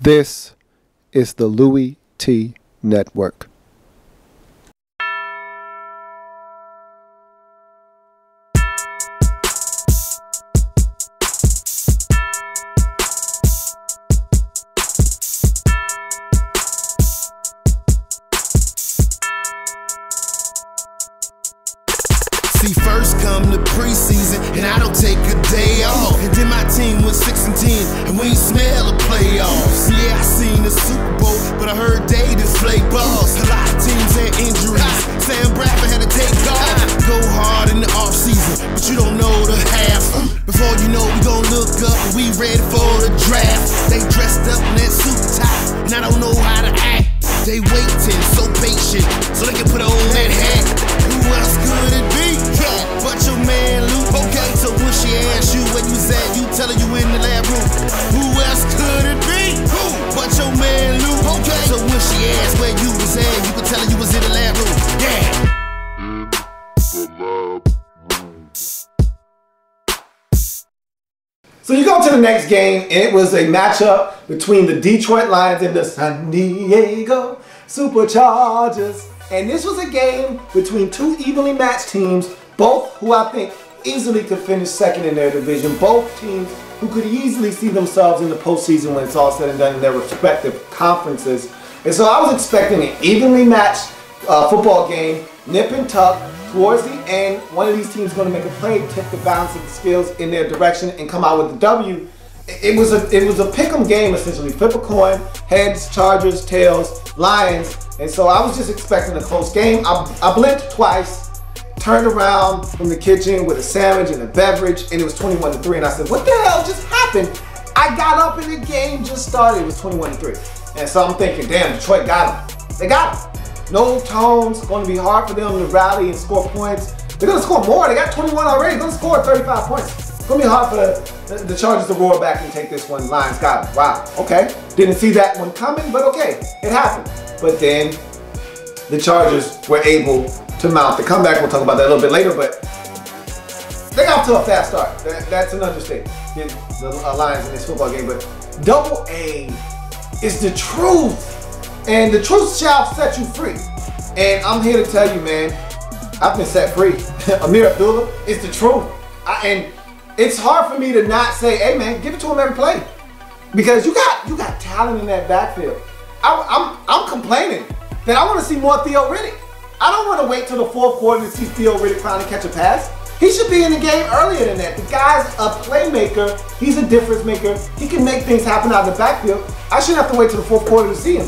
This is the Louie T Network. See, first come the preseason, and I don't take a day off. And then my team went 6-10, and we ain't smell the playoffs. Yeah, I seen the Super Bowl, but I heard they deflate balls. A lot of teams had injuries. Sam Bradford had to take off. Go hard in the offseason, but you don't know the half. Before you know, we gon' look up, and we ready for the draft. They dressed up in that suit top, and I don't know how to act. They waiting, so patient, so they can put on that hat. Who else could it be? But your man Luke. Okay, so when she asks you where you was at, you tell her you in the lab room. Who else could it be? Who? But your man Luke. Okay, so when she asks where you was at, you can tell her you was in the lab room. Yeah. So you go to the next game, and it was a matchup between the Detroit Lions and the San Diego Superchargers. And this was a game between two evenly matched teams, both who I think easily could finish second in their division. Both teams who could easily see themselves in the postseason when it's all said and done in their respective conferences. And so I was expecting an evenly matched football game, nip and tuck. Towards the end, one of these teams is going to make a play, tip the balance of the scales in their direction, and come out with the W. It was a pick'em game essentially. Flip a coin, heads, Chargers, tails, Lions. And so I was just expecting a close game. I blinked twice, turned around from the kitchen with a sandwich and a beverage, and it was 21-3. And I said, what the hell just happened? I got up and the game just started. It was 21-3. And so I'm thinking, damn, Detroit got him. They got him. No tones, going to be hard for them to rally and score points. They're going to score more. They got 21 already. They're going to score 35 points. It's going to be hard for the Chargers to roar back and take this one. Lions got it. Wow. Okay. Didn't see that one coming, but okay. It happened. But then the Chargers were able to mount the comeback. We'll talk about that a little bit later, but they got off to a fast start. That's an understatement. The Lions in this football game. But Double A is the truth. And the truth shall set you free. And I'm here to tell you, man, I've been set free. Amir Abdullah is the truth. And it's hard for me to not say, hey man, give it to him every play. Because you got talent in that backfield. I'm complaining that I want to see more Theo Riddick. I don't want to wait till the fourth quarter to see Theo Riddick finally catch a pass. He should be in the game earlier than that. The guy's a playmaker. He's a difference maker. He can make things happen out of the backfield. I shouldn't have to wait till the fourth quarter to see him.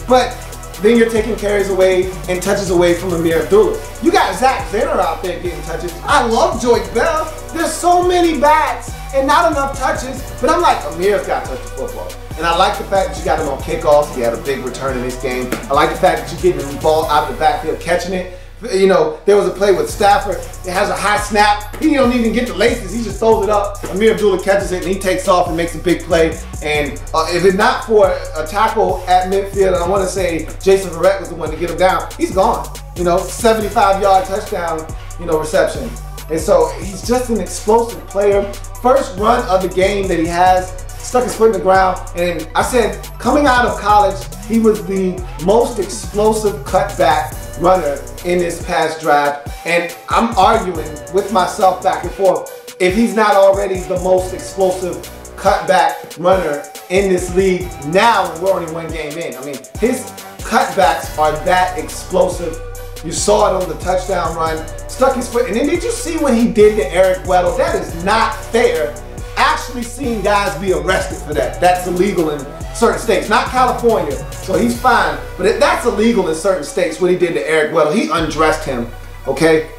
But then you're taking carries away and touches away from Amir Abdullah. You got Zach Zenner out there getting touches. I love Joyce Bell. There's so many bats and not enough touches. But I'm like, Amir's got to touch the football. And I like the fact that you got him on kickoffs. He had a big return in this game. I like the fact that you're getting the ball out of the backfield, catching it. You know, there was a play with Stafford. It has a high snap. He don't even get the laces. He just throws it up. Amir Abdullah catches it, and he takes off and makes a big play. And if it's not for a tackle at midfield, and I want to say Jason Verrett was the one to get him down, he's gone. You know, 75-yard touchdown, reception. And so he's just an explosive player. First run of the game that he has, stuck his foot in the ground. And I said, coming out of college, he was the most explosive cutback runner in this past draft, and I'm arguing with myself back and forth if he's not already the most explosive cutback runner in this league now when we're only one game in. I mean, his cutbacks are that explosive. You saw it on the touchdown run, stuck his foot, and then did you see what he did to Eric Weddle? That is not fair. Actually seeing guys be arrested for that. That's illegal in certain states, not California, so he's fine, but that's illegal in certain states what he did to Eric Weddle. He undressed him, okay?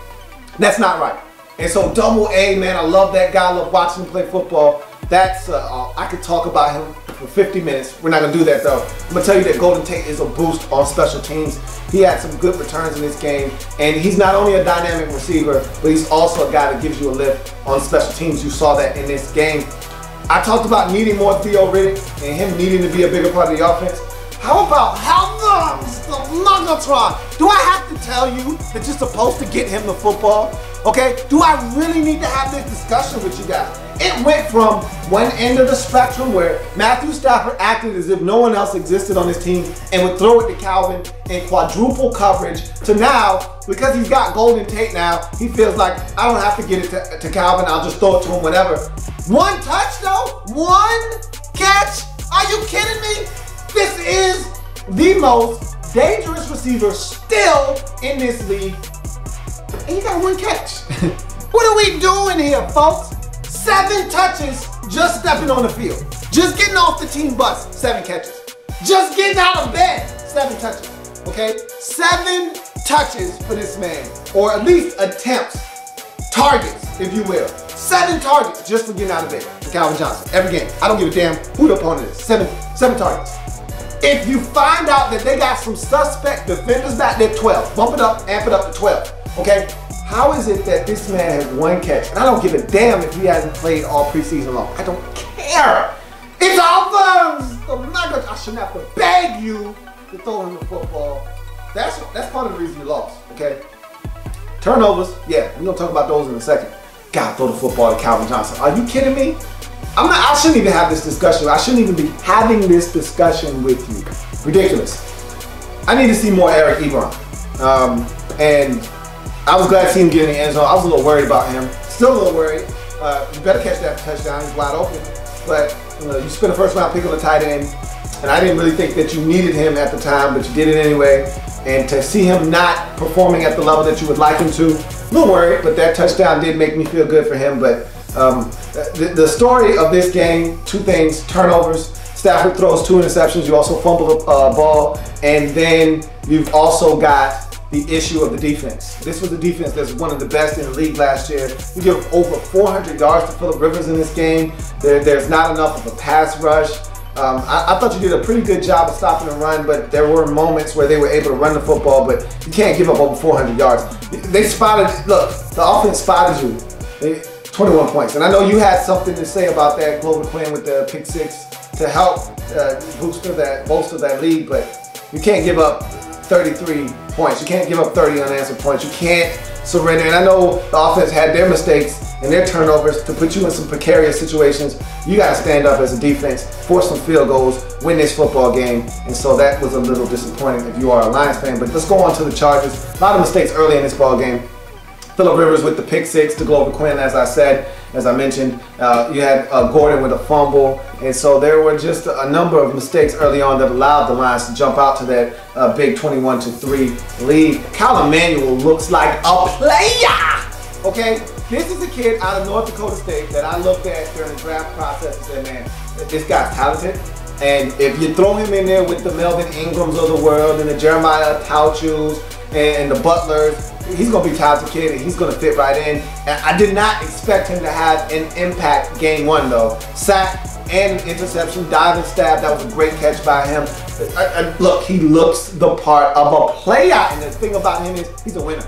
That's not right. And so Double A, man, I love that guy. I love watching him play football. That's, I could talk about him for 50 minutes. We're not gonna do that though. I'm gonna tell you that Golden Tate is a boost on special teams. He had some good returns in this game, and he's not only a dynamic receiver, but he's also a guy that gives you a lift on special teams. You saw that in this game. I talked about needing more Theo Riddick and him needing to be a bigger part of the offense. How about the Megatron? Do I have to tell you that you're supposed to get him the football? Okay? Do I really need to have this discussion with you guys? It went from one end of the spectrum where Matthew Stafford acted as if no one else existed on his team and would throw it to Calvin in quadruple coverage to now, because he's got Golden Tate now, he feels like I don't have to get it to Calvin, I'll just throw it to him whenever. One touch though? One catch? Are you kidding me? This is the most dangerous receiver still in this league. And you got one catch. What are we doing here, folks? 7 touches just stepping on the field. Just getting off the team bus, 7 catches. Just getting out of bed, 7 touches, okay? 7 touches for this man, or at least attempts, targets, if you will. 7 targets just for getting out of bed for Calvin Johnson, every game. I don't give a damn who the opponent is, 7 targets. If you find out that they got some suspect defenders back there, 12, bump it up, amp it up to 12, okay? How is it that this man has 1 catch? And I don't give a damn if he hasn't played all preseason long. I don't care. It's offense. I shouldn't have to beg you to throw him the football. That's part of the reason you lost, okay? Turnovers, yeah, we're gonna talk about those in a second. Gotta throw the football to Calvin Johnson. Are you kidding me? I shouldn't even have this discussion. I shouldn't even be having this discussion with you. Ridiculous. I need to see more Eric Ebron. And I was glad to see him get in the end zone. I was a little worried about him. Still a little worried. You better catch that touchdown. He's wide open. But you spent a first round pick on the tight end, and I didn't really think that you needed him at the time, but you did it anyway. And to see him not performing at the level that you would like him to, a little worried, but that touchdown did make me feel good for him. But the story of this game, 2 things: turnovers. Stafford throws 2 interceptions. You also fumble the ball, and then you've also got the issue of the defense. This was a defense that's one of the best in the league last year. You give over 400 yards to Phillip Rivers in this game. There's not enough of a pass rush. I thought you did a pretty good job of stopping the run, but there were moments where they were able to run the football, but you can't give up over 400 yards. They spotted, look, the offense spotted you. 21 points. And I know you had something to say about that, Glover Quinn, with the pick 6 to help bolster that lead, but you can't give up 33 points. You can't give up 30 unanswered points. You can't surrender. And I know the offense had their mistakes and their turnovers to put you in some precarious situations. You got to stand up as a defense, force some field goals, win this football game. And so that was a little disappointing if you are a Lions fan. But let's go on to the Chargers. A lot of mistakes early in this ball game. Phillip Rivers with the pick 6 to Glover Quinn, as I mentioned. You had Gordon with a fumble. And so there were just a number of mistakes early on that allowed the Lions to jump out to that big 21-3 lead. Kyle Emanuel looks like a player, okay? This is a kid out of North Dakota State that I looked at during the draft process and said, man, this guy's talented. And if you throw him in there with the Melvin Ingrams of the world and the Jeremiah Tauchus and the Butlers, he's going to be a talented kid and he's going to fit right in. And I did not expect him to have an impact game 1 though. Sack and an interception, dive and stab. That was a great catch by him. Look, he looks the part of a player. And the thing about him is he's a winner.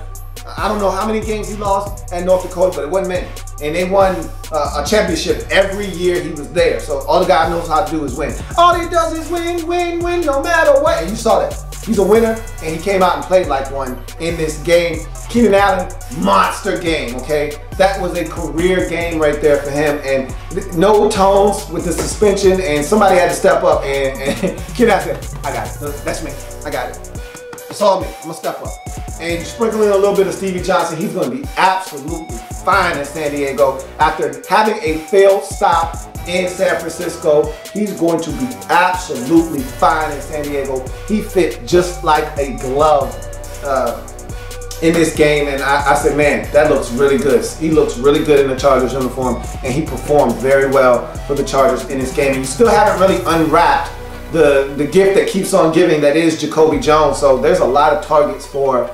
I don't know how many games he lost at North Dakota, but it wasn't many. And they won a championship every year he was there. So all the guy knows how to do is win. All he does is win, win, win, no matter what. And you saw that. He's a winner, and he came out and played like one in this game. Keenan Allen, monster game, okay? That was a career game right there for him, and no tones with the suspension, and somebody had to step up, and Keenan Allen said, I got it, that's me, I got it. It's all me, I'm gonna step up. And you sprinkle in a little bit of Stevie Johnson, he's gonna be absolutely fine in San Diego. After having a failed stop in San Francisco, he's going to be absolutely fine in San Diego. He fit just like a glove in this game, and I said, man, that looks really good. He looks really good in the Chargers uniform, and he performed very well for the Chargers in this game. And you still haven't really unwrapped the gift that keeps on giving, that is Jacoby Jones. So there's a lot of targets for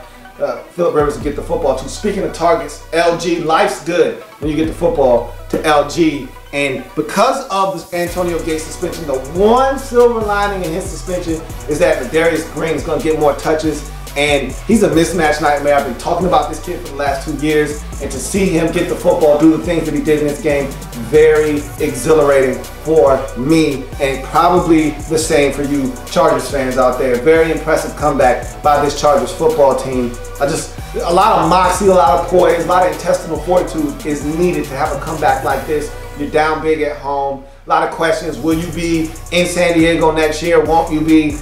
Phillip Rivers to get the football to. Speaking of targets, LG, life's good when you get the football to LG. And because of the Antonio Gates suspension, the one silver lining in his suspension is that Darius Green is going to get more touches And he's a mismatch nightmare. I've been talking about this kid for the last 2 years, and to see him get the football, do the things that he did in this game, very exhilarating for me, and probably the same for you Chargers fans out there. Very impressive comeback by this Chargers football team. A lot of moxie, a lot of poise, a lot of intestinal fortitude is needed to have a comeback like this. You're down big at home. A lot of questions. Will you be in San Diego next year? Won't you be?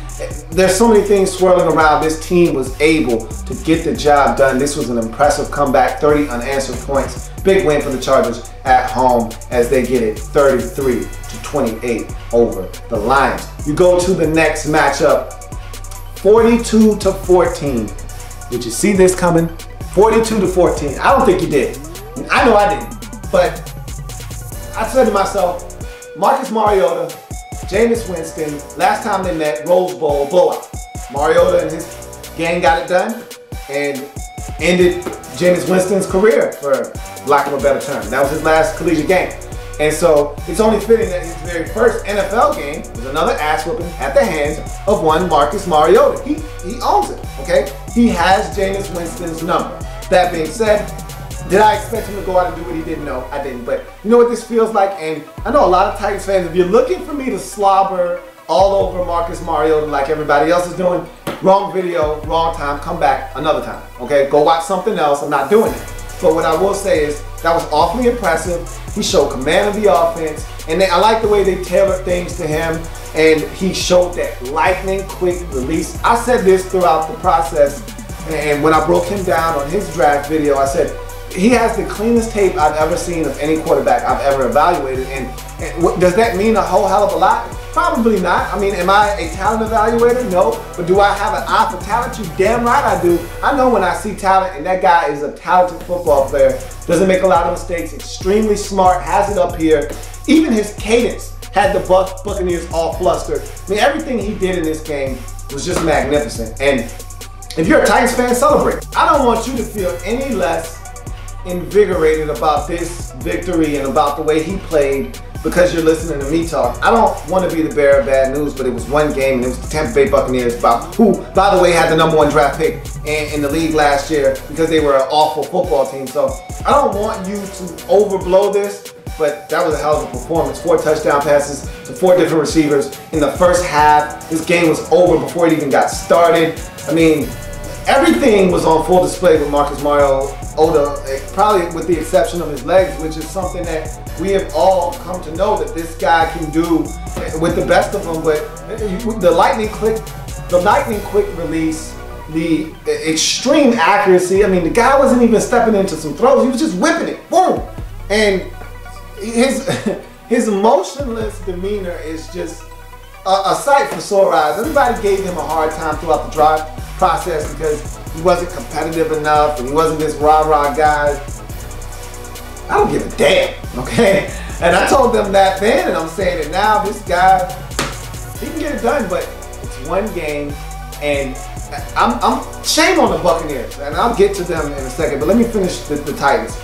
There's so many things swirling around. This team was able to get the job done. This was an impressive comeback. 30 unanswered points. Big win for the Chargers at home as they get it 33-28 over the Lions. You go to the next matchup, 42-14. Did you see this coming? 42-14. I don't think you did. I know I didn't. But I said to myself, Marcus Mariota, Jameis Winston, last time they met, Rose Bowl, blowout. Mariota and his gang got it done and ended Jameis Winston's career, for lack of a better term. That was his last collegiate game. And so it's only fitting that his very first NFL game was another ass whooping at the hands of one Marcus Mariota. He owns it, okay? He has Jameis Winston's number. That being said, did I expect him to go out and do what he didn't? No, I didn't. But you know what this feels like? And I know a lot of Titans fans, if you're looking for me to slobber all over Marcus Mariota like everybody else is doing, wrong video, wrong time, come back another time, okay? Go watch something else. I'm not doing it. But what I will say is that was awfully impressive. He showed command of the offense, and I like the way they tailored things to him, and he showed that lightning quick release. I said this throughout the process, and when I broke him down on his draft video, I said, he has the cleanest tape I've ever seen of any quarterback I've ever evaluated. And does that mean a whole hell of a lot? Probably not. I mean, am I a talent evaluator? No. But do I have an eye for talent? You damn right I do. I know when I see talent, and that guy is a talented football player. Doesn't make a lot of mistakes. Extremely smart. Has it up here. Even his cadence had the Buccaneers all flustered. I mean, everything he did in this game was just magnificent. And if you're a Titans fan, celebrate. I don't want you to feel any less invigorated about this victory and about the way he played because you're listening to me talk. I don't want to be the bearer of bad news, but it was one game, and it was the Tampa Bay Buccaneers, who, by the way, had the #1 draft pick in the league last year because they were an awful football team. So I don't want you to overblow this, but that was a hell of a performance. 4 touchdown passes to 4 different receivers in the first half. This game was over before it even got started. I mean, everything was on full display with Marcus Mariota, probably with the exception of his legs, which is something that we have all come to know that this guy can do with the best of them. But the lightning quick release, the extreme accuracy. I mean, the guy wasn't even stepping into some throws; he was just whipping it, boom. And his emotionless demeanor is just a sight for sore eyes. Everybody gave him a hard time throughout the draft process because he wasn't competitive enough and he wasn't this rah-rah guy. I don't give a damn, okay? And I told them that then, and I'm saying it now. This guy, he can get it done, but it's one game, and I'm shame on the Buccaneers, and I'll get to them in a second, but let me finish the Titans.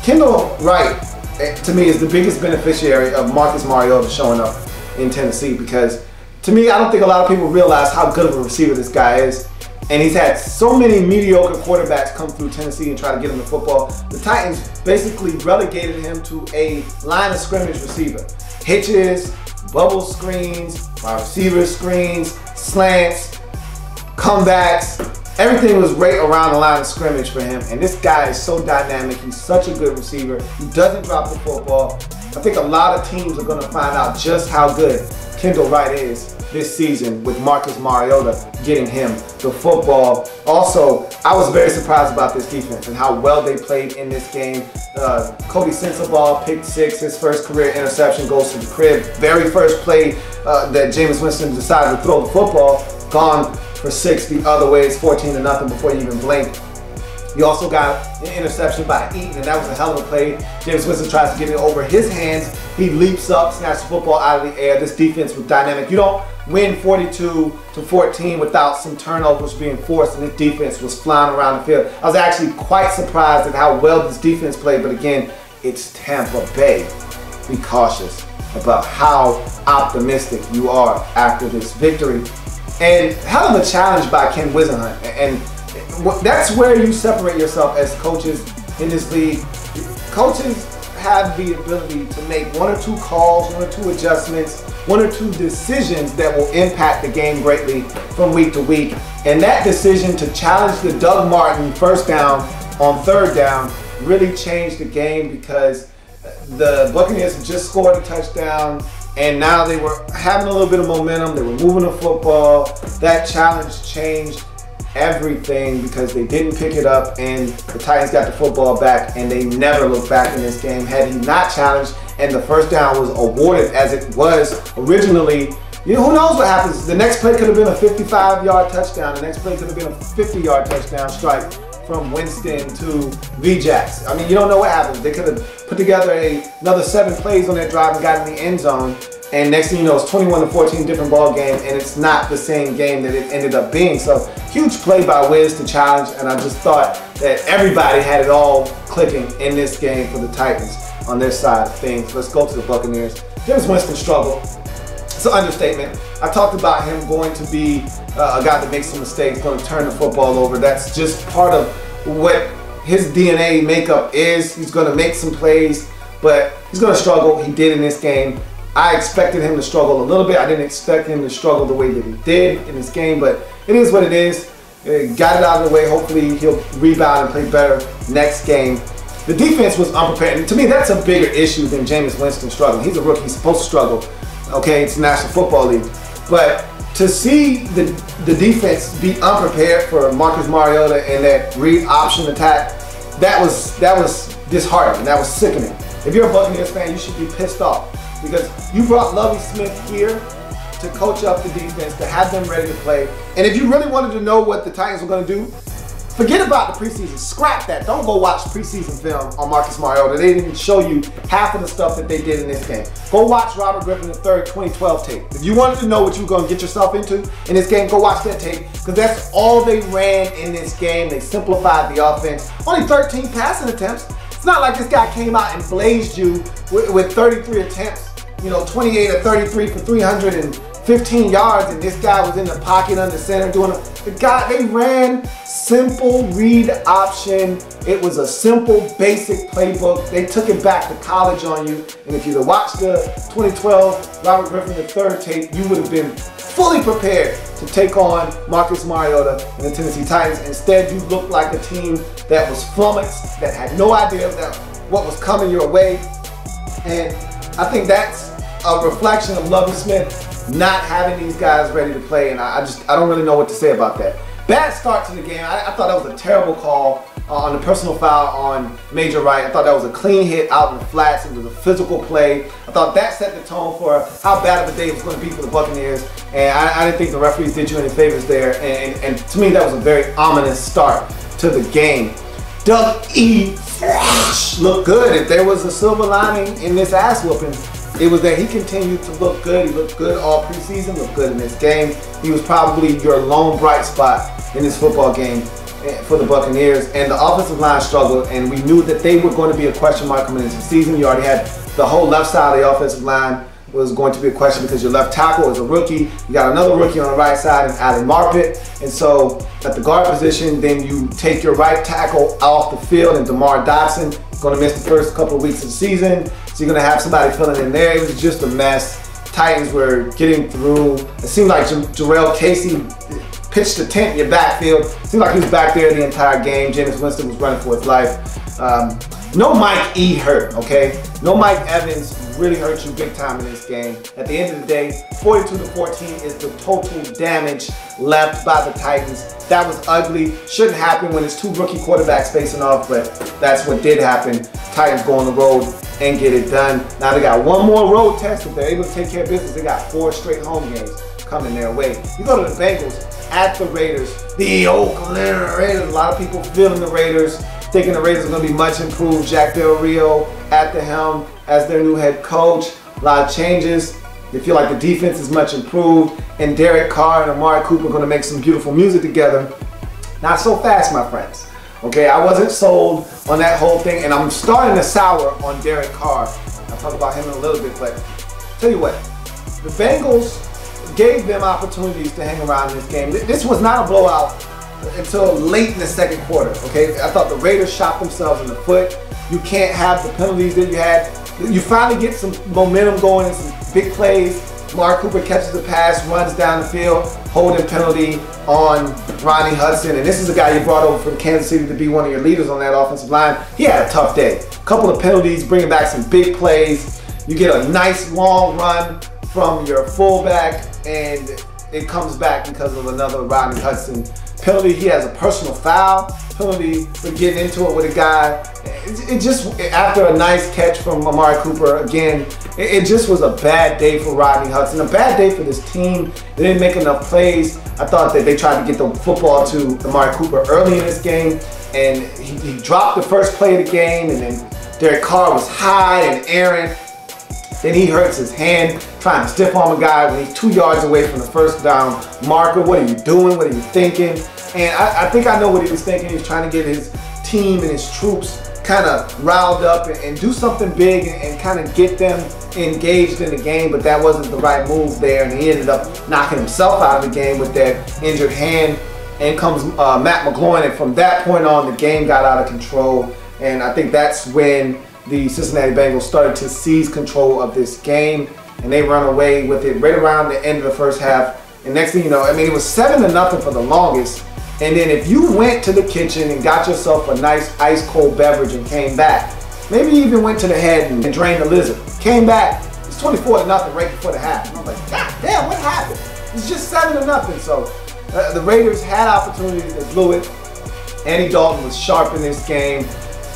Kendall Wright, to me, is the biggest beneficiary of Marcus Mariota showing up in Tennessee, because to me, I don't think a lot of people realize how good of a receiver this guy is. And he's had so many mediocre quarterbacks come through Tennessee and try to get him the football. The Titans basically relegated him to a line of scrimmage receiver. Hitches, bubble screens, wide receiver screens, slants, comebacks. Everything was right around the line of scrimmage for him. And this guy is so dynamic. He's such a good receiver. He doesn't drop the football. I think a lot of teams are going to find out just how good Kendall Wright is this season with Marcus Mariota getting him the football. Also, I was very surprised about this defense and how well they played in this game. Kobe Sensabaugh picked 6, his first career interception goes to the crib. Very first play that Jameis Winston decided to throw the football, gone for 6 the other way. It's 14-0 before you even blink. You also got an interception by Eaton, and that was a hell of a play. Jameis Winston tries to get it over his hands. He leaps up, snatches the football out of the air. This defense was dynamic. You don't win 42-14 without some turnovers being forced, and this defense was flying around the field. I was actually quite surprised at how well this defense played, but again, it's Tampa Bay. Be cautious about how optimistic you are after this victory. And hell of a challenge by Ken Wisenhunt. And that's where you separate yourself as coaches in this league. Coaches have the ability to make one or two calls, one or two adjustments, one or two decisions that will impact the game greatly from week to week. And that decision to challenge the Doug Martin first down on third down really changed the game, because the Buccaneers had just scored a touchdown and now they were having a little bit of momentum. They were moving the football. That challenge changed everything because they didn't pick it up, and the Titans got the football back, and they never looked back in this game. Had he not challenged and the first down was awarded as it was originally, you know, who knows what happens. The next play could have been a 55-yard touchdown. The next play could have been a 50-yard touchdown strike from Winston to VJax. I mean, you don't know what happens. They could have put together another 7 plays on that drive and got in the end zone. And next thing you know, it's 21-14 different ball game, and it's not the same game that it ended up being. So huge play by Wiz to challenge, and I just thought that everybody had it all clicking in this game for the Titans on their side of things. Let's go to the Buccaneers. Jameis Winston struggled. It's an understatement. I talked about him going to be a guy that makes some mistakes, going to turn the football over. That's just part of what his DNA makeup is. He's going to make some plays, but he's going to struggle. He did in this game. I expected him to struggle a little bit. I didn't expect him to struggle the way that he did in this game, but it is what it is. Got it out of the way. Hopefully he'll rebound and play better next game. The defense was unprepared, and to me that's a bigger issue than Jameis Winston struggling. He's a rookie. He's supposed to struggle. Okay, it's the National Football League. But to see the defense be unprepared for Marcus Mariota and that read option attack, that was disheartening. That was sickening. If you're a Buccaneers fan, you should be pissed off, because you brought Lovie Smith here to coach up the defense, to have them ready to play. And if you really wanted to know what the Titans were going to do, forget about the preseason. Scrap that. Don't go watch preseason film on Marcus Mariota. They didn't show you half of the stuff that they did in this game. Go watch Robert Griffin III 2012 tape. If you wanted to know what you were going to get yourself into in this game, go watch that tape, because that's all they ran in this game. They simplified the offense. Only 13 passing attempts. It's not like this guy came out and blazed you with 33 attempts. You know, 28 or 33 for 315 yards, and this guy was in the pocket under center doing they ran simple read option. It was a simple, basic playbook. They took it back to college on you, and if you'd have watched the 2012 Robert Griffin III tape, you would have been fully prepared to take on Marcus Mariota and the Tennessee Titans. Instead, you looked like a team that was flummoxed, that had no idea what was coming your way, and I think that's a reflection of Lovie Smith not having these guys ready to play, and I don't really know what to say about that. Bad start to the game. I thought that was a terrible call on the personal foul on Major Wright. I thought that was a clean hit out in the flats. It was a physical play. I thought that set the tone for how bad of a day it was going to be for the Buccaneers, and I didn't think the referees did you any favors there, and to me that was a very ominous start to the game. Doug E. looked good. If there was a silver lining in this ass whooping, it was that he continued to look good. He looked good all preseason, looked good in this game. He was probably your lone bright spot in this football game for the Buccaneers. And the offensive line struggled, and we knew that they were going to be a question mark coming into the season. You already had the whole left side of the offensive line was going to be a question, because your left tackle is a rookie. You got another rookie on the right side in Ali Marpet. And so at the guard position, then you take your right tackle off the field, and DeMar Dotson is going to miss the first couple of weeks of the season. So you're going to have somebody filling in there. It was just a mess. Titans were getting through. It seemed like Jarrell Casey pitched a tent in your backfield. It seemed like he was back there the entire game. Jameis Winston was running for his life. No Mike E hurt, okay? No Mike Evans really hurt you big time in this game. At the end of the day, 42-14 is the total damage left by the Titans. That was ugly. Shouldn't happen when it's 2 rookie quarterbacks facing off, but that's what did happen. Titans go on the road and get it done. Now they got one more road test. If they're able to take care of business, they got 4 straight home games coming their way. You go to the Bengals at the Raiders, the Oakland Raiders. A lot of people feeling the Raiders, thinking the Raiders are going to be much improved. Jack Del Rio at the helm as their new head coach. A lot of changes. They feel like the defense is much improved, and Derek Carr and Amari Cooper are going to make some beautiful music together. Not so fast, my friends. Okay, I wasn't sold on that whole thing, and I'm starting to sour on Derek Carr. I'll talk about him in a little bit, but tell you what, the Bengals, gave them opportunities to hang around in this game. This was not a blowout until late in the second quarter, okay? I thought the Raiders shot themselves in the foot. You can't have the penalties that you had. You finally get some momentum going and some big plays. Mark Cooper catches the pass, runs down the field, holding penalty on Ronnie Hudson. And this is a guy you brought over from Kansas City to be one of your leaders on that offensive line. He had a tough day. A couple of penalties, bringing back some big plays. You get a nice long run from your fullback, and it comes back because of another Ronnie Hudson penalty. He has a personal foul penalty for getting into it with a guy. It just, after a nice catch from Amari Cooper, again, it just was a bad day for Rodney Hudson, a bad day for this team. They didn't make enough plays. I thought that they tried to get the football to Amari Cooper early in this game, and he dropped the first play of the game, and then Derek Carr was high and errant. Then he hurts his hand trying to stiff arm a guy when he's 2 yards away from the first down marker. What are you doing? What are you thinking? And I think I know what he was thinking. He was trying to get his team and his troops kind of riled up and do something big and kind of get them engaged in the game, but that wasn't the right move there, and he ended up knocking himself out of the game with that injured hand. And comes Matt McGloin, and from that point on, the game got out of control, and I think that's when the Cincinnati Bengals started to seize control of this game, and they run away with it right around the end of the first half. And next thing you know, I mean, it was 7-0 for the longest. And then if you went to the kitchen and got yourself a nice ice cold beverage and came back, maybe you even went to the head and drained the lizard, came back, it's 24-0 right before the half. And I'm like, God damn, what happened? It's just 7-0. So the Raiders had opportunities, they blew it. Andy Dalton was sharp in this game.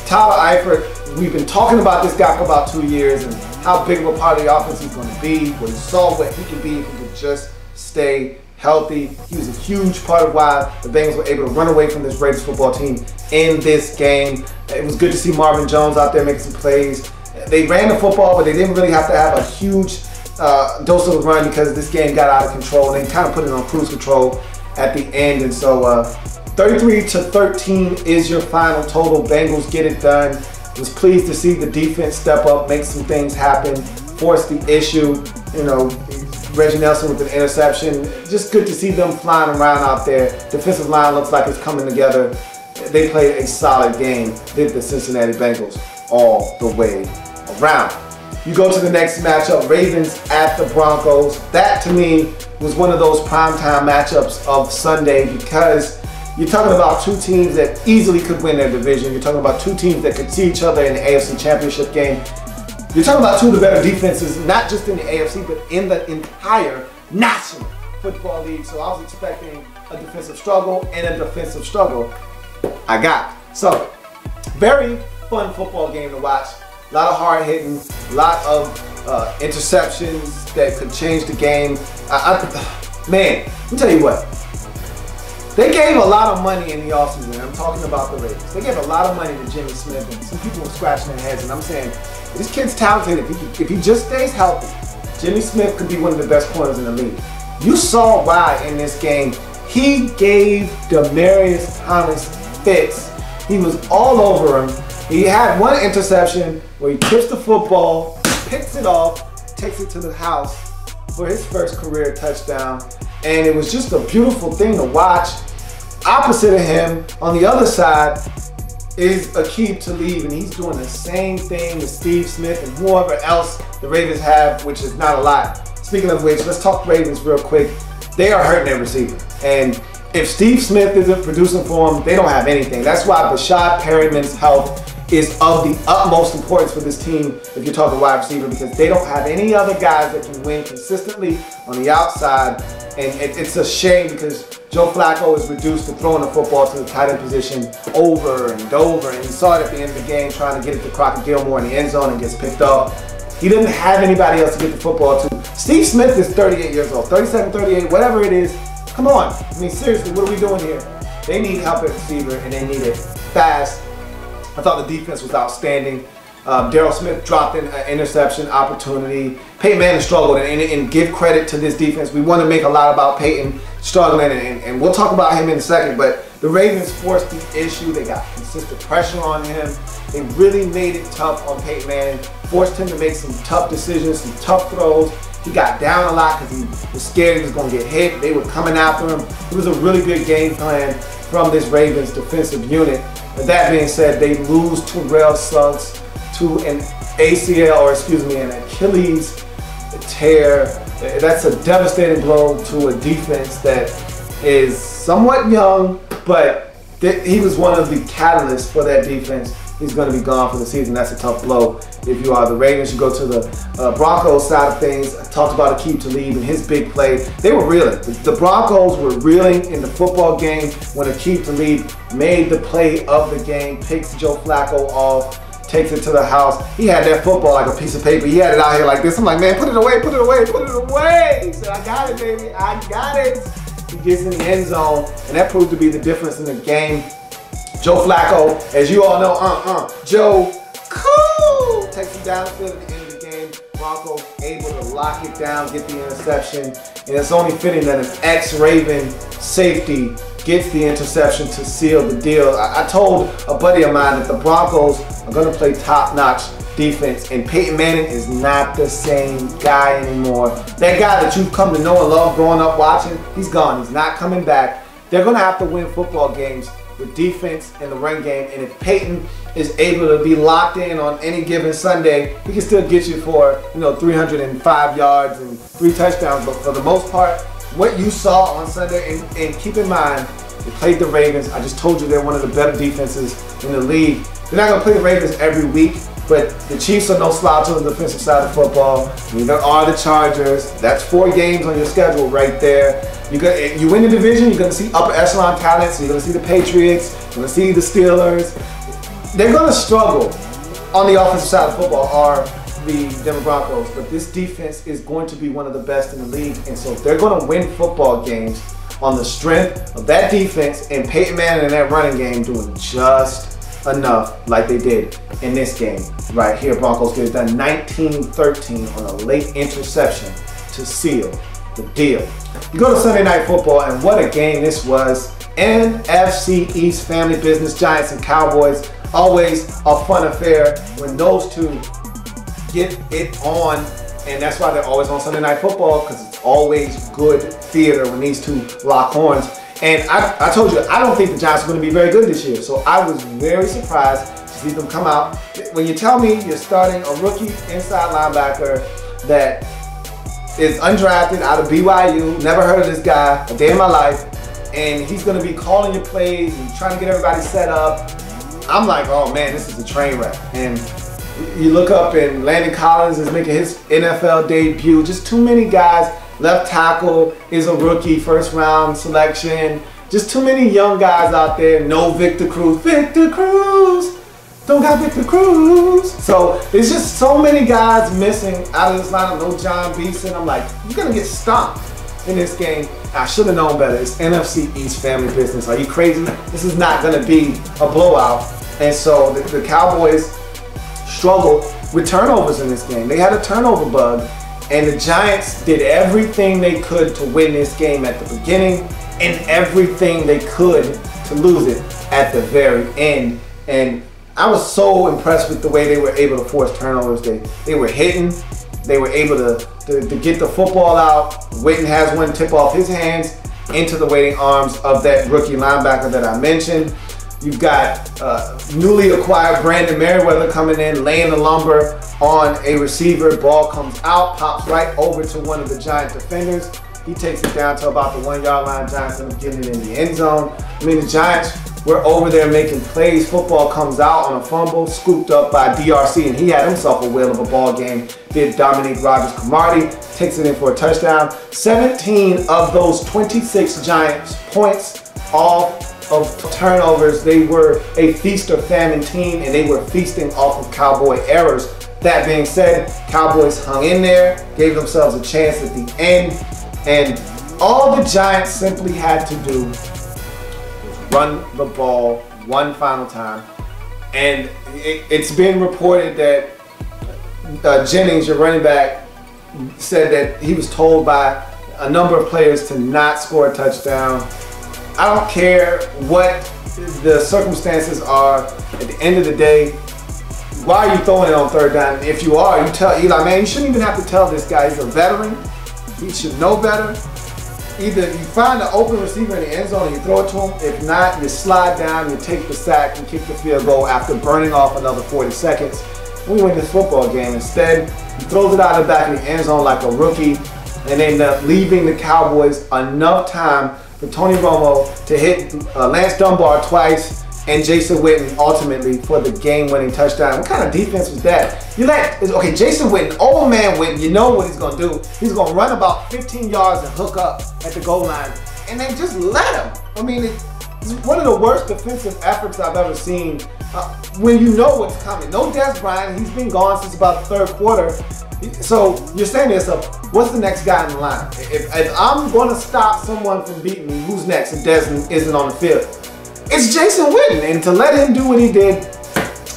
Tyler Eifert, we've been talking about this guy for about 2 years and how big of a part of the offense he's going to be. We saw what he could be if he could just stay healthy. He was a huge part of why the Bengals were able to run away from this Raiders football team in this game. It was good to see Marvin Jones out there making some plays. They ran the football, but they didn't really have to have a huge dose of the run because this game got out of control, and they kind of put it on cruise control at the end. And so 33-13 is your final total. Bengals get it done. Was pleased to see the defense step up, make some things happen, force the issue. You know, Reggie Nelson with an interception. Just good to see them flying around out there. Defensive line looks like it's coming together. They played a solid game, did the Cincinnati Bengals all the way around. You go to the next matchup, Ravens at the Broncos. That to me was one of those primetime matchups of Sunday because you're talking about two teams that easily could win their division. You're talking about two teams that could see each other in the AFC Championship game. You're talking about two of the better defenses, not just in the AFC, but in the entire National Football League. So I was expecting a defensive struggle, and a defensive struggle I got. So, very fun football game to watch. A lot of hard hitting, a lot of interceptions that could change the game. Man, let me tell you what. They gave a lot of money in the offseason. I'm talking about the Ravens. They gave a lot of money to Jimmy Smith, and some people were scratching their heads, and I'm saying, this kid's talented. If he just stays healthy, Jimmy Smith could be one of the best corners in the league. You saw why in this game. He gave Demaryius Thomas fits. He was all over him. He had one interception where he tips the football, picks it off, takes it to the house for his first career touchdown. And it was just a beautiful thing to watch. Opposite of him, on the other side, is Aqib Talib, and he's doing the same thing with Steve Smith and whoever else the Ravens have, which is not a lot. Speaking of which, let's talk Ravens real quick. They are hurting their receiver. And if Steve Smith isn't producing for them, they don't have anything. That's why Bashad Perriman's health is of the utmost importance for this team if you're talking wide receiver, because they don't have any other guys that can win consistently on the outside. And it's a shame because Joe Flacco is reduced to throwing the football to the tight end position over and over. And you saw it at the end of the game trying to get it to Crockett Gilmore in the end zone and gets picked up. He didn't have anybody else to get the football to. Steve Smith is 38 years old, 37, 38, whatever it is. Come on. I mean, seriously, what are we doing here? They need help at receiver, and they need it fast. I thought the defense was outstanding. Darryl Smith dropped an interception opportunity. Peyton Manning struggled, and give credit to this defense. We want to make a lot about Peyton struggling, and we'll talk about him in a second, but the Ravens forced the issue. They got consistent pressure on him. They really made it tough on Peyton Manning, forced him to make some tough decisions, some tough throws. He got down a lot because he was scared he was going to get hit. They were coming after him. It was a really good game plan from this Ravens defensive unit. With that being said, they lose Terrell Suggs to an ACL, or excuse me, an Achilles tear. That's a devastating blow to a defense that is somewhat young, but he was one of the catalysts for that defense. He's going to be gone for the season. That's a tough blow. If you are the Ravens, you go to the Broncos side of things. I talked about Aqib Talib and his big play. They were reeling. The Broncos were reeling in the football game when Aqib Talib made the play of the game, picks Joe Flacco off, takes it to the house. He had that football like a piece of paper. He had it out here like this. I'm like, man, put it away, put it away, put it away. He said, I got it, baby, I got it. He gets in the end zone, and that proved to be the difference in the game. Joe Flacco, as you all know, Joe, cool, takes him down the field at the end of the game. Broncos able to lock it down, get the interception, and it's only fitting that an ex-Raven safety gets the interception to seal the deal. I told a buddy of mine that the Broncos are going to play top-notch defense, and Peyton Manning is not the same guy anymore. That guy that you've come to know and love growing up watching, he's gone. He's not coming back. They're going to have to win football games with defense and the run game, and if Peyton is able to be locked in on any given Sunday, he can still get you for 305 yards and 3 touchdowns. But for the most part, what you saw on Sunday, and keep in mind, they played the Ravens. I just told you they're one of the better defenses in the league. They're not going to play the Ravens every week, but the Chiefs are no slouch on the defensive side of football. Neither are the Chargers. That's 4 games on your schedule right there. You win the division, you're going to see upper echelon talent. So you're going to see the Patriots, you're going to see the Steelers. They're going to struggle on the offensive side of football, are the Denver Broncos. But this defense is going to be one of the best in the league. And so they're going to win football games on the strength of that defense and Peyton Manning and that running game doing just enough like they did in this game right here. Broncos get it done 19-13 on a late interception to seal the deal. You go to Sunday Night Football, and what a game this was. NFC East family business, Giants and Cowboys. Always a fun affair when those two get it on, and that's why they're always on Sunday Night Football, because it's always good theater when these two lock horns. And I told you, I don't think the Giants are going to be very good this year, so I was very surprised to see them come out. When you tell me you're starting a rookie inside linebacker that is undrafted out of BYU, never heard of this guy a day in my life, and he's going to be calling your plays and trying to get everybody set up, I'm like, oh man, this is a train wreck. And you look up and Landon Collins is making his NFL debut. Just too many guys. Left tackle is a rookie, first round selection. Just too many young guys out there. No Victor Cruz. Victor Cruz! Don't got Victor Cruz. So there's just so many guys missing out of this lineup. No John Beeson. I'm like, you're going to get stomped in this game. I should have known better. It's NFC East family business. Are you crazy? This is not going to be a blowout. And so the Cowboys struggled with turnovers in this game. They had a turnover bug. And the Giants did everything they could to win this game at the beginning and everything they could to lose it at the very end. And I was so impressed with the way they were able to force turnovers. They were hitting. They were able to get the football out. Witten has one tip off his hands into the waiting arms of that rookie linebacker that I mentioned. You've got newly acquired Brandon Merriweather coming in, laying the lumber on a receiver. Ball comes out, pops right over to one of the Giant defenders. He takes it down to about the 1 yard line. Giants end up getting it in the end zone. I mean, the Giants were over there making plays. Football comes out on a fumble, scooped up by DRC, and he had himself a whale of a ball game. Did Dominique Rodgers-Cromartie, takes it in for a touchdown. 17 of those 26 Giants points off of turnovers. They were a feast or famine team, and they were feasting off of Cowboy errors. That being said, Cowboys hung in there, gave themselves a chance at the end, and all the Giants simply had to do was run the ball one final time. And it's been reported that Jennings, your running back, said that he was told by a number of players to not score a touchdown. I don't care what the circumstances are. At the end of the day, why are you throwing it on third down? If you are, you tell Eli, man, you shouldn't even have to tell this guy. He's a veteran. He should know better. Either you find an open receiver in the end zone and you throw it to him. If not, you slide down, you take the sack, and kick the field goal after burning off another 40 seconds. We win this football game. Instead, he throws it out of the back of the end zone like a rookie and end up leaving the Cowboys enough time for Tony Romo to hit Lance Dunbar twice and Jason Witten ultimately for the game-winning touchdown. What kind of defense was that? Okay, Jason Witten, old man Witten, you know what he's gonna do. He's gonna run about 15 yards and hook up at the goal line, and then just let him. I mean, it's one of the worst defensive efforts I've ever seen when you know what's coming. No Des Bryant, he's been gone since about the third quarter. So you're saying to yourself, what's the next guy in the line? If I'm gonna stop someone from beating me, who's next if Des isn't on the field? It's Jason Witten, and to let him do what he did,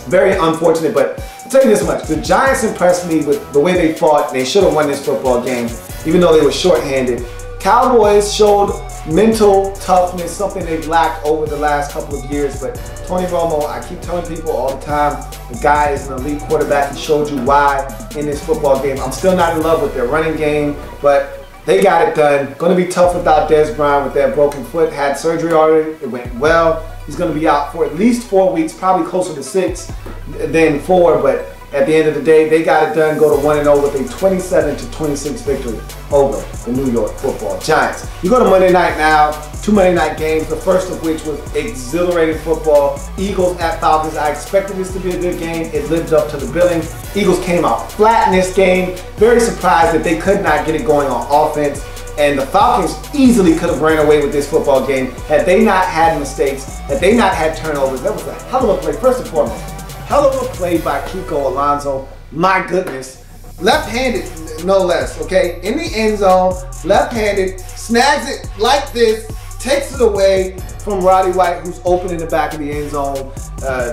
very unfortunate. But I'll tell you this much, the Giants impressed me with the way they fought. They should have won this football game, even though they were shorthanded. Cowboys showed mental toughness, something they've lacked over the last couple of years. But Tony Romo, I keep telling people all the time, the guy is an elite quarterback. He showed you why in this football game. I'm still not in love with their running game, but they got it done. Going to be tough without Des Bryant with that broken foot. Had surgery already. It went well. He's going to be out for at least 4 weeks, probably closer to 6 than 4. But at the end of the day, they got it done. Go to 1-0 with a 27-26 victory over the New York Football Giants. You go to Monday night now. 2 Monday night games. The first of which was exhilarating football. Eagles at Falcons. I expected this to be a good game. It lived up to the billing. Eagles came out flat in this game. Very surprised that they could not get it going on offense. And the Falcons easily could have ran away with this football game had they not had mistakes, had they not had turnovers. That was a hell of a play. First and foremost, hell of a play by Kiko Alonso. My goodness. Left-handed, no less, okay? In the end zone, left-handed, snags it like this, takes it away from Roddy White, who's open in the back of the end zone.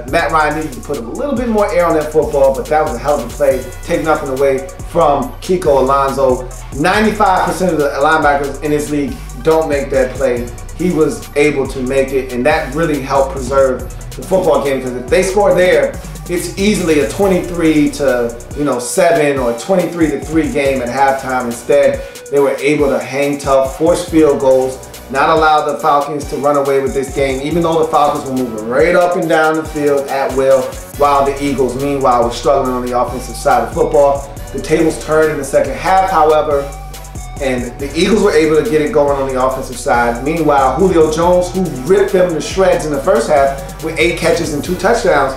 Matt Ryan needed to put a little bit more air on that football, but that was a hell of a play. Take nothing away from Kiko Alonso. 95% of the linebackers in this league don't make that play. He was able to make it, and that really helped preserve the football game, because if they score there, it's easily a 23-7 or 23-3 game at halftime. Instead, they were able to hang tough, force field goals, not allow the Falcons to run away with this game, even though the Falcons were moving right up and down the field at will, while the Eagles, meanwhile, were struggling on the offensive side of football. The tables turned in the second half, however, and the Eagles were able to get it going on the offensive side. Meanwhile, Julio Jones, who ripped them to shreds in the first half with 8 catches and 2 touchdowns,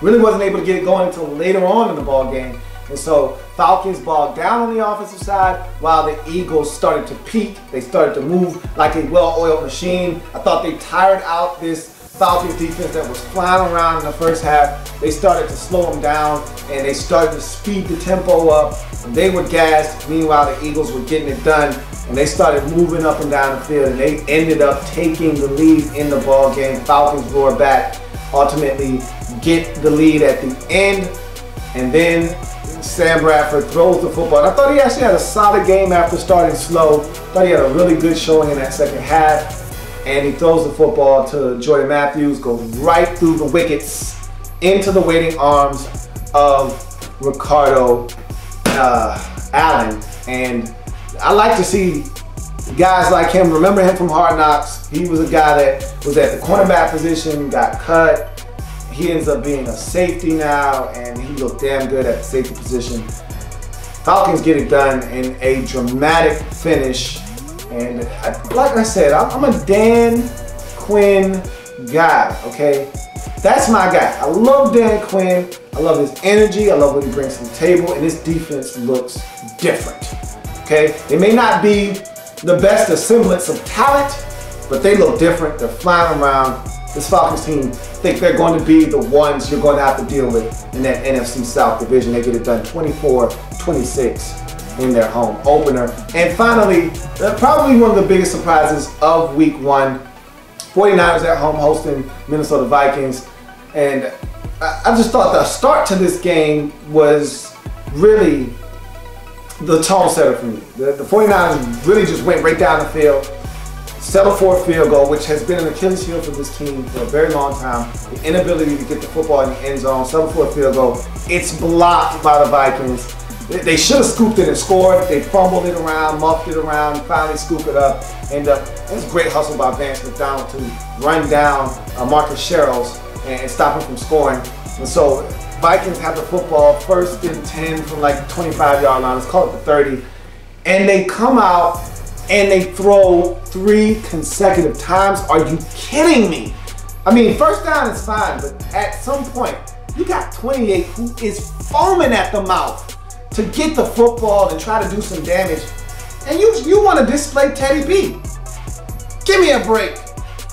really wasn't able to get it going until later on in the ball game. And so Falcons bogged down on the offensive side while the Eagles started to peak. They started to move like a well-oiled machine. I thought they tired out this Falcons defense that was flying around in the first half. They started to slow them down, and they started to speed the tempo up. And they were gassed. Meanwhile, the Eagles were getting it done, and they started moving up and down the field, and they ended up taking the lead in the ball game. Falcons roar back, ultimately get the lead at the end, and then Sam Bradford throws the football. And I thought he actually had a solid game after starting slow. Thought he had a really good showing in that second half. And he throws the football to Jordan Matthews, goes right through the wickets into the waiting arms of Ricardo Allen. And I like to see guys like him. Remember him from Hard Knocks. He was a guy that was at the cornerback position, got cut. He ends up being a safety now, and he looked damn good at the safety position. Falcons get it done in a dramatic finish. And like I said, I'm a Dan Quinn guy, okay? That's my guy. I love Dan Quinn. I love his energy. I love what he brings to the table. And this defense looks different, okay? They may not be the best semblance of talent, but they look different. They're flying around. This Falcons team think they're going to be the ones you're going to have to deal with in that NFC South division. They get it done 24-26 in their home opener. And finally, probably one of the biggest surprises of week 1, 49ers at home hosting Minnesota Vikings. And I just thought the start to this game was really the tone setter for me. The 49ers really just went right down the field. settle for a field goal, which has been an Achilles heel for this team for a very long time. The inability to get the football in the end zone, settle for a field goal. It's blocked by the Vikings. They should have scooped it and scored. They fumbled it around, muffed it around, finally scoop it up. And it was a great hustle by Vance McDonald to run down Marcus Sherrills and stop him from scoring. And so Vikings have the football, 1st and 10 from like the 25-yard line. Let's call it the 30. And they come out and they throw 3 consecutive times. Are you kidding me? I mean, 1st down is fine, but at some point, you got 28 who is foaming at the mouth to get the football and try to do some damage. And you want to display Teddy B. Give me a break.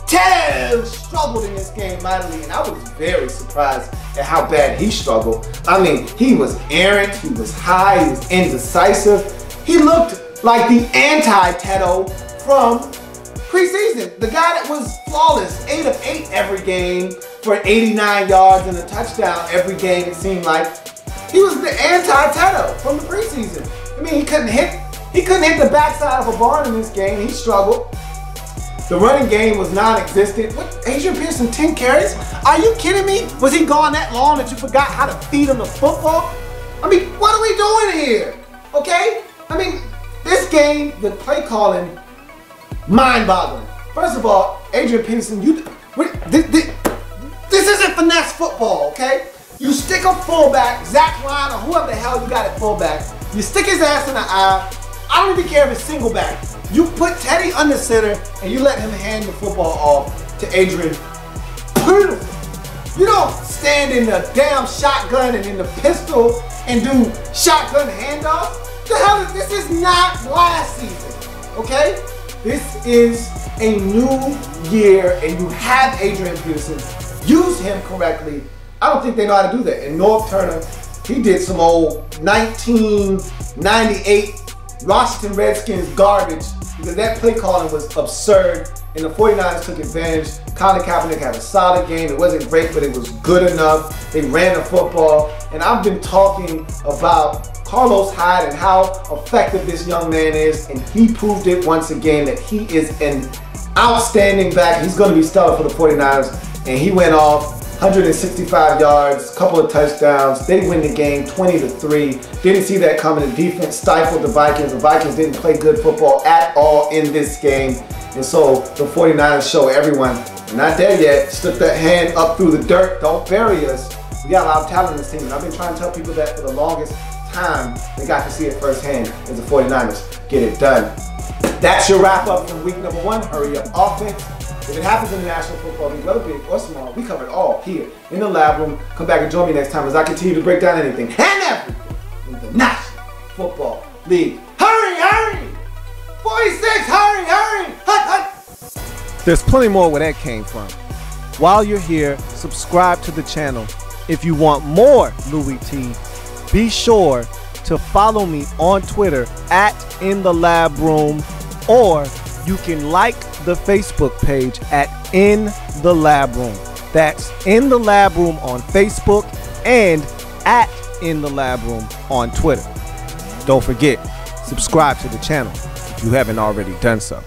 Ted struggled in this game mightily, and I was very surprised at how bad he struggled. I mean, he was errant, he was high, he was indecisive. He looked like the anti-Tedo from preseason. The guy that was flawless, 8 of 8 every game for 89 yards and a touchdown every game, it seemed like. He was the anti-Tedo from the preseason. I mean, he couldn't hit the backside of a barn in this game. He struggled. The running game was non-existent. What, Adrian Peterson, 10 carries? Are you kidding me? Was he gone that long that you forgot how to feed him the football? I mean, what are we doing here? Okay? I mean, this game, the play calling, mind-boggling. First of all, Adrian Peterson, this isn't finesse football, okay? You stick a fullback, Zach Ryan or whoever the hell you got at fullback, you stick his ass in the eye. I don't even care if it's single back. You put Teddy under center and you let him hand the football off to Adrian. Beautiful. You don't stand in the damn shotgun and in the pistol and do shotgun handoffs. The hell is this? Is not last season, okay? This is a new year and you have Adrian Peterson. Use him correctly. I don't think they know how to do that. And North Turner, he did some old 1998 Washington Redskins garbage because that play calling was absurd and the 49ers took advantage. Colin Kaepernick had a solid game. It wasn't great, but it was good enough. They ran the football. And I've been talking about Carlos Hyde and how effective this young man is, and he proved it once again that he is an outstanding back. He's going to be stellar for the 49ers, and he went off 165 yards, a couple of touchdowns. They win the game 20-3. Didn't see that coming. The defense stifled the Vikings. The Vikings didn't play good football at all in this game. And so the 49ers show everyone, we're not there yet. Stick that hand up through the dirt. Don't bury us. We got a lot of talent in this team. And I've been trying to tell people that for the longest time. They got to see it firsthand as the 49ers get it done. That's your wrap up from week number 1. Hurry up offense. If it happens in the National Football League, whether big or small, we cover it all here in the lab room. Come back and join me next time as I continue to break down anything and everything in the National Football League. Hurry, hurry! 46, hurry, hurry! Hut, hut! There's plenty more where that came from. While you're here, subscribe to the channel. If you want more Louie T, be sure to follow me on Twitter at @InTheLabRoom, or you can like the Facebook page at In the Lab Room. That's In the Lab Room on Facebook and at In the Lab Room on Twitter. Don't forget, subscribe to the channel if you haven't already done so.